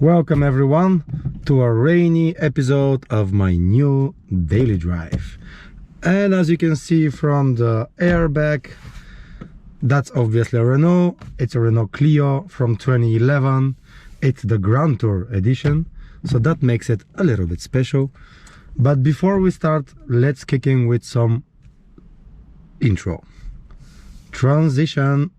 Welcome everyone to a rainy episode of my new daily drive. And as you can see from the airbag, that's obviously a Renault. It's a Renault Clio from 2011. It's the GrandTour edition, so that makes it a little bit special. But before we start, let's kick in with some intro. Transition.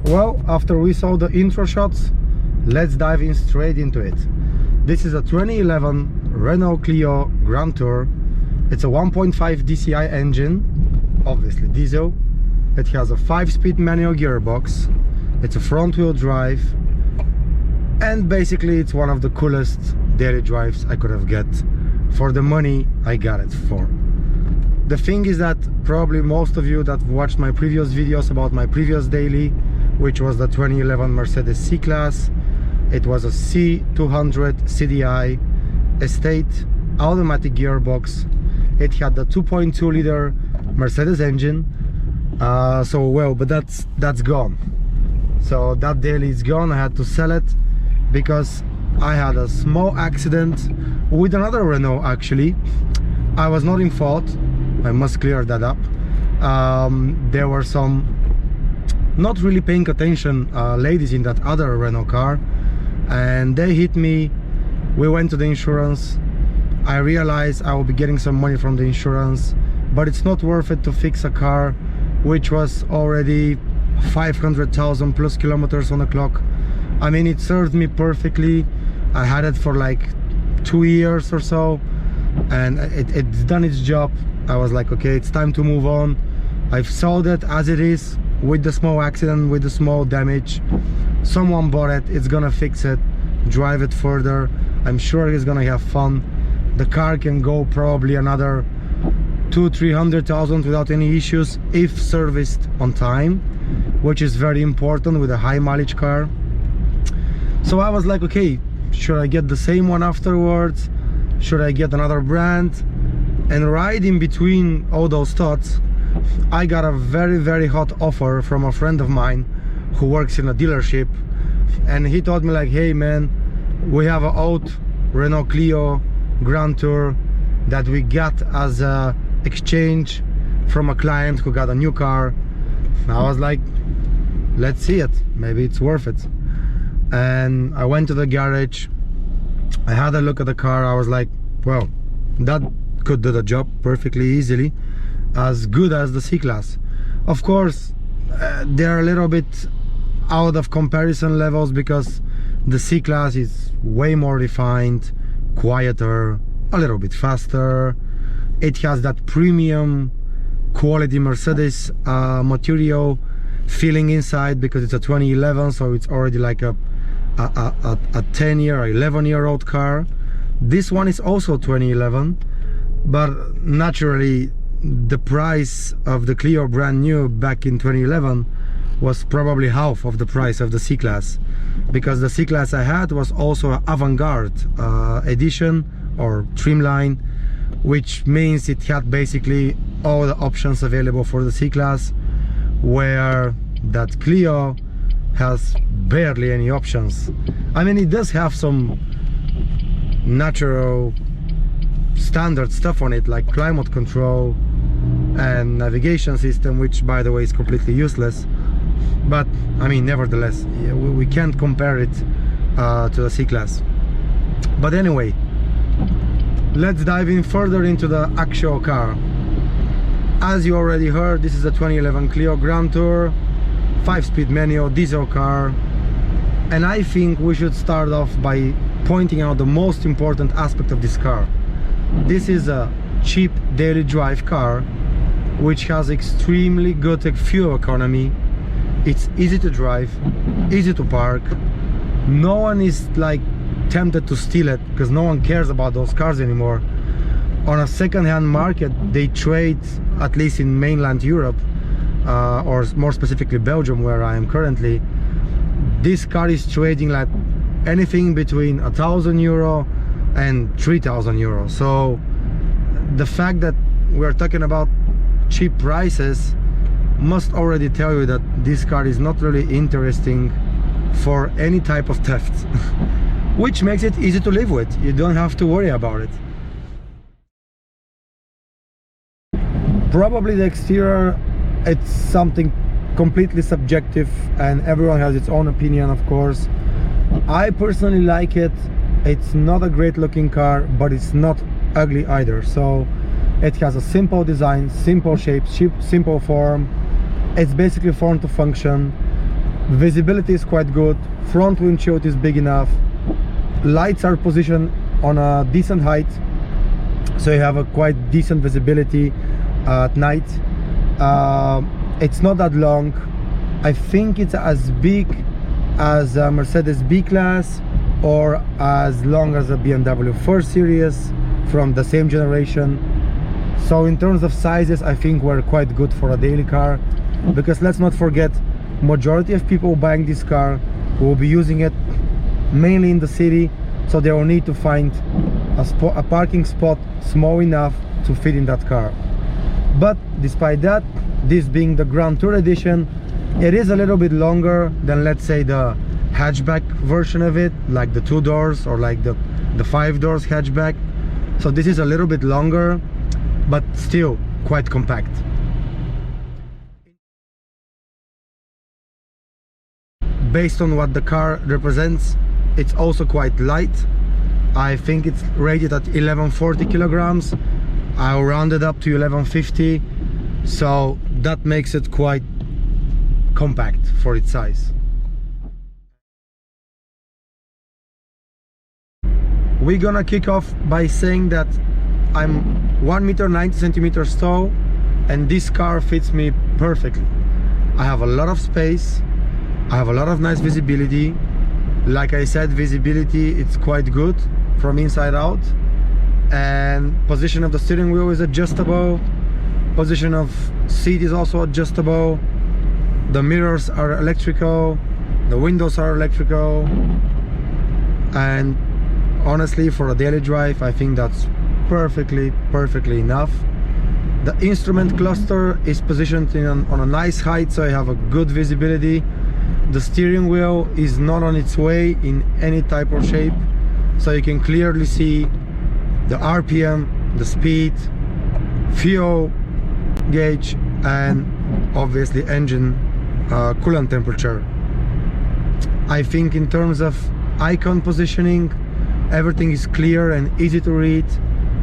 Well, after we saw the intro shots, let's dive in straight into it. This is a 2011 Renault Clio GrandTour. It's a 1.5 DCI engine, obviously diesel. It has a 5-speed manual gearbox. It's a front-wheel drive, and basically it's one of the coolest daily drives I could have got for the money I got it for. The thing is that probably most of you that watched my previous videos about my previous daily, which was the 2011 Mercedes C-Class. It was a C200 CDI estate automatic gearbox. It had the 2.2 liter Mercedes engine. But that's gone. So that daily is gone. I had to sell it because I had a small accident with another Renault. Actually, I was not in fault. I must clear that up. There were some not really paying attention ladies in that other Renault car, and they hit me. We went to the insurance. I realized I will be getting some money from the insurance, but it's not worth it to fix a car which was already 500,000 plus kilometers on the clock. I mean, it served me perfectly. I had it for like 2 years or so, and it's done its job. I was like, okay, it's time to move on. I've sold it as it is, with the small accident, with the small damage. Someone bought it, it's gonna fix it, drive it further. I'm sure he's gonna have fun. The car can go probably another 200,000-300,000 without any issues if serviced on time, which is very important with a high mileage car. So I was like, okay, should I get the same one afterwards? Should I get another brand? And right in between all those thoughts, I got a very hot offer from a friend of mine who works in a dealership, and he told me like, hey man, we have an old Renault Clio GrandTour that we got as a exchange from a client who got a new car. I was like, let's see it, maybe it's worth it. And I went to the garage, I had a look at the car. I was like, well, that could do the job perfectly easily, as good as the C-Class. Of course, they're a little bit out of comparison levels because the C-Class is way more refined, quieter, a little bit faster. It has that premium quality Mercedes material feeling inside because it's a 2011, so it's already like a 10-year or 11-year-old car. This one is also 2011, but naturally the price of the Clio brand new back in 2011 was probably half of the price of the C-Class, because the C-Class I had was also an avant-garde edition or trimline, which means it had basically all the options available for the C-Class, where that Clio has barely any options. I mean, it does have some natural standard stuff on it, like climate control and navigation system, which by the way is completely useless, but I mean, nevertheless, we can't compare it to the C-Class. But anyway, let's dive in further into the actual car. As you already heard, this is a 2011 Clio GrandTour, 5-speed manual diesel car, and I think we should start off by pointing out the most important aspect of this car. This is a cheap daily drive car which has extremely good fuel economy. It's easy to drive, easy to park. No one is like tempted to steal it because no one cares about those cars anymore. On a second-hand market, they trade, at least in mainland Europe, or more specifically Belgium, where I am currently, this car is trading like anything between €1,000 and €3,000. So the fact that we're talking about cheap prices must already tell you that this car is not really interesting for any type of theft. Which makes it easy to live with. You don't have to worry about it. Probably the exterior, it's something completely subjective and everyone has its own opinion, of course. I personally like it. It's not a great looking car, but it's not ugly either. So it has a simple design, simple shape, simple form. It's basically form to function. Visibility is quite good. Front windshield is big enough. Lights are positioned on a decent height, so you have a quite decent visibility at night. It's not that long. I think it's as big as a Mercedes B-Class or as long as a BMW 4 Series from the same generation. So in terms of sizes, I think we're quite good for a daily car, because let's not forget, majority of people buying this car will be using it mainly in the city, so they will need to find a parking spot small enough to fit in that car. But despite that, this being the GrandTour edition, it is a little bit longer than, let's say, the hatchback version of it, like the 2 doors or like the 5 doors hatchback. So this is a little bit longer, but still quite compact. Based on what the car represents, it's also quite light. I think it's rated at 1140 kilograms. I'll round it up to 1150, so that makes it quite compact for its size. We're gonna kick off by saying that I'm 1 meter 90 centimeters tall, and this car fits me perfectly. I have a lot of space. I have a lot of nice visibility. Like I said, visibility, it's quite good from inside out. And position of the steering wheel is adjustable. Position of seat is also adjustable. The mirrors are electrical. The windows are electrical. And honestly, for a daily drive, I think that's perfectly enough. The instrument cluster is positioned on a nice height, so I have a good visibility. The steering wheel is not on its way in any type of shape, so you can clearly see the RPM, the speed, fuel gauge, and obviously engine coolant temperature. I think in terms of icon positioning, everything is clear and easy to read,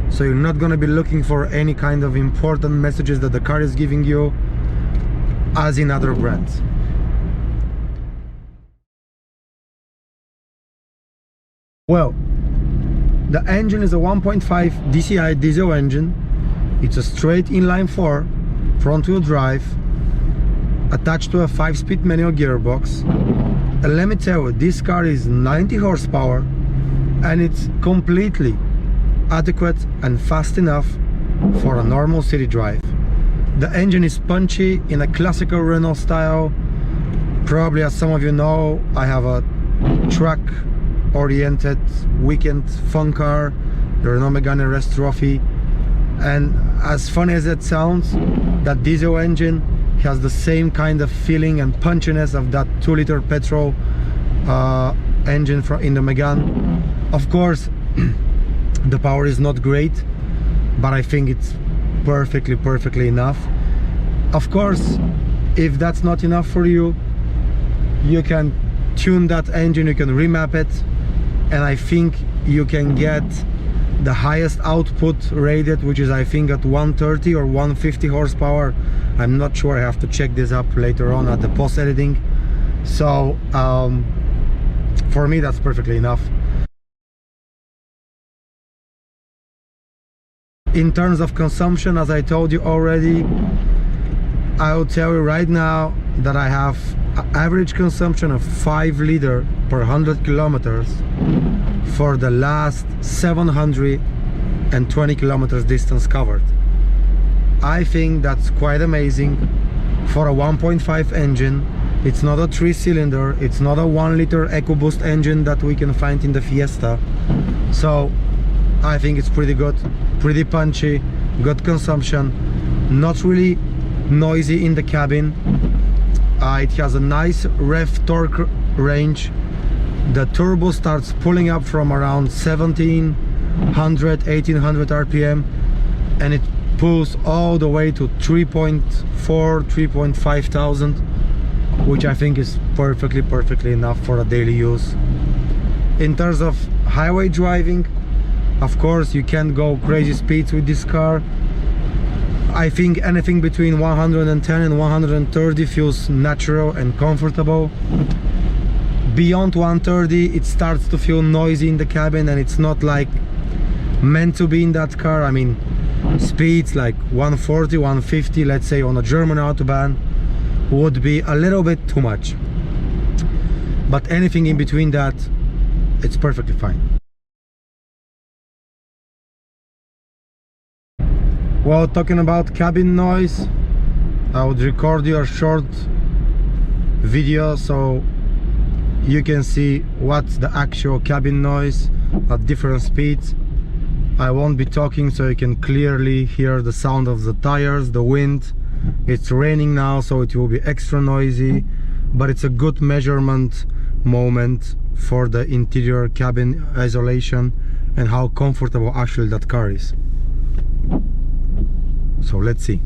so you're not going to be looking for any kind of important messages that the car is giving you as in other brands. Well, the engine is a 1.5 DCI diesel engine. It's a straight inline 4 front-wheel drive attached to a 5-speed manual gearbox. And let me tell you, this car is 90 horsepower and it's completely adequate and fast enough for a normal city drive. The engine is punchy in a classical Renault style. Probably, as some of you know, I have a track oriented weekend fun car, the Renault Megane RS Trophy, and as funny as it sounds, that diesel engine has the same kind of feeling and punchiness of that 2-liter petrol engine in the Megane. Of course, the power is not great, but I think it's perfectly enough. Of course, if that's not enough for you, you can tune that engine, you can remap it, and I think you can get the highest output rated, which is I think at 130 or 150 horsepower. I'm not sure, I have to check this up later on at the post editing. So for me, that's perfectly enough. In terms of consumption, as I told you already, I will tell you right now that I have an average consumption of 5 liters per 100 kilometers for the last 720 kilometers distance covered. I think that's quite amazing. for a 1.5 engine. It's not a 3-cylinder, it's not a 1-liter EcoBoost engine that we can find in the Fiesta. So I think it's pretty good, pretty punchy, good consumption, not really noisy in the cabin. It has a nice rev torque range. The turbo starts pulling up from around 1700, 1800 RPM, and it pulls all the way to 3.4, 3.5 thousand, which I think is perfectly enough for a daily use. In terms of highway driving, of course you can't go crazy speeds with this car. I think anything between 110 and 130 feels natural and comfortable. Beyond 130 it starts to feel noisy in the cabin, and it's not like meant to be in that car. I mean, speeds like 140, 150, let's say on a German Autobahn, would be a little bit too much. But anything in between that, it's perfectly fine. Well, talking about cabin noise, I would record you a short video so you can see what's the actual cabin noise at different speeds. I won't be talking, so you can clearly hear the sound of the tires, the wind. It's raining now, so it will be extra noisy, but it's a good measurement moment for the interior cabin isolation and how comfortable actually that car is. So let's see.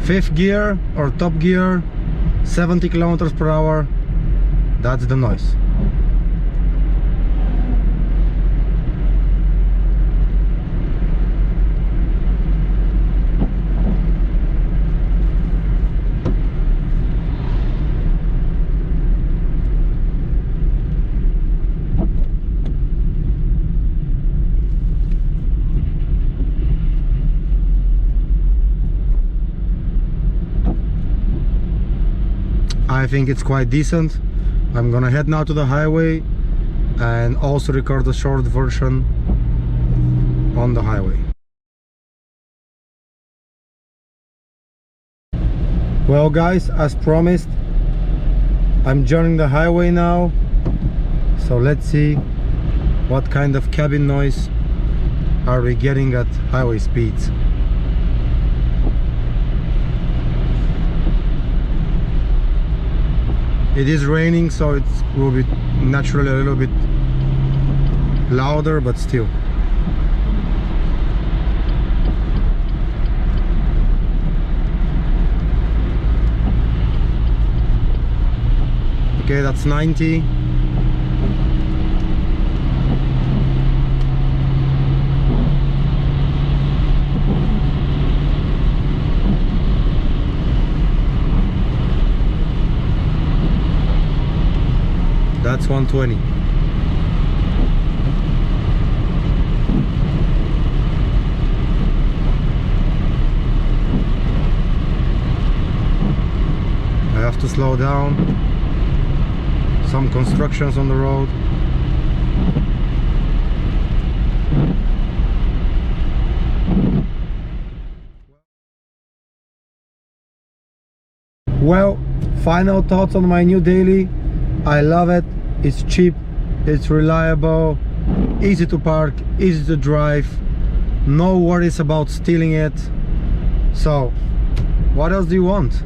Fifth gear or top gear, 70 kilometers per hour, that's the noise. I think it's quite decent. I'm gonna head now to the highway and also record a short version on the highway. Well guys, as promised, I'm joining the highway now, so let's see what kind of cabin noise are we getting at highway speeds. It is raining, so it will be naturally a little bit louder, but still. Okay, that's 90. That's 120. I have to slow down. Some constructions on the road. Well, final thoughts on my new daily. I love it. It's cheap, it's reliable, easy to park, easy to drive, no worries about stealing it. So what else do you want?